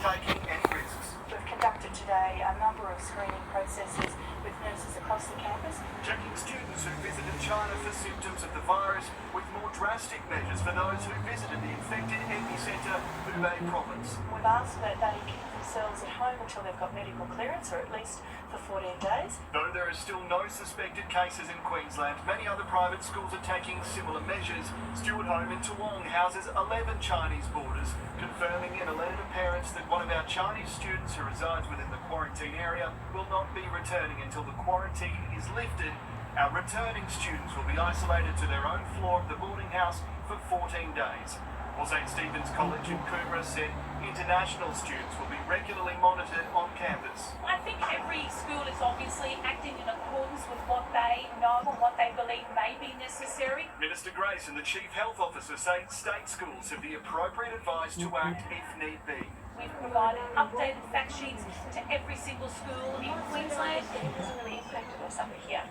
taking any risks. We've conducted today a number of screening processes with nurses across the campus. Checking students who visited China for symptoms of the virus, with more drastic measures for those who visited the infected epicentre, Hubei province. We've asked that they keep themselves at home until they've got medical clearance, or at least for 14 days. Though there are still no suspected cases in Queensland, many other private schools are taking similar measures. Stewart Home in Toowong houses 11 Chinese boarders, confirming in a letter to parents that one of our Chinese students who resides within the quarantine area will not be returning until the quarantine is lifted. Our returning students will be isolated to their own floor of the boarding house for 14 days. Well, St Stephen's College in Coomera said international students will be regularly monitored on campus. I think every school is obviously acting in accordance with what they know and what they believe may be necessary. Minister Grace and the Chief Health Officer say state schools have the appropriate advice to act if need be. We've provided updated fact sheets to every single school in Queensland. It hasn't really affected us up here.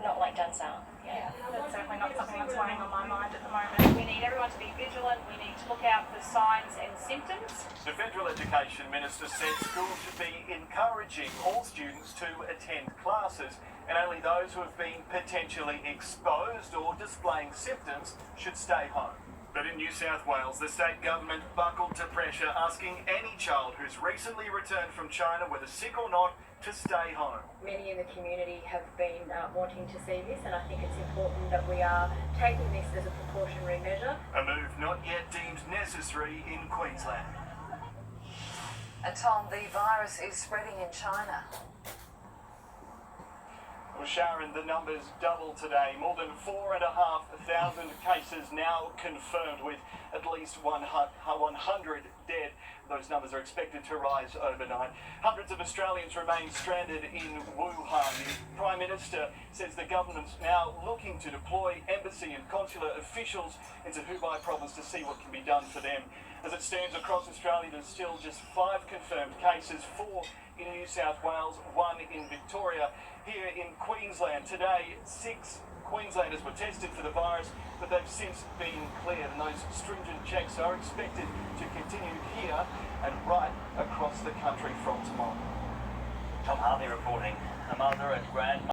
Not like Dunsale. Yeah, that's certainly not something that's weighing on my mind at the moment. We need everyone to be vigilant. We need to look out for signs and symptoms. The Federal Education Minister said schools should be encouraging all students to attend classes, and only those who have been potentially exposed or displaying symptoms should stay home. But in New South Wales, the state government buckled to pressure, asking any child who's recently returned from China, whether sick or not, to stay home. Many in the community have been wanting to see this, and I think it's important that we are taking this as a precautionary measure. A move not yet deemed necessary in Queensland. And Tom, the virus is spreading in China. Well, Sharon, the numbers doubled today. More than 4,500 cases now confirmed, with at least 100 dead. Those numbers are expected to rise overnight. Hundreds of Australians remain stranded in Wuhan. The Prime Minister says the government's now looking to deploy embassy and consular officials into Hubei province to see what can be done for them. As it stands across Australia, there's still just 5 confirmed cases, 4 in New South Wales, 1 in Victoria. Here in Queensland today, 6 Queenslanders were tested for the virus, but they've since been cleared, and those stringent checks are expected to continue here and right across the country from tomorrow. Tom Harvey reporting. A mother and grandmother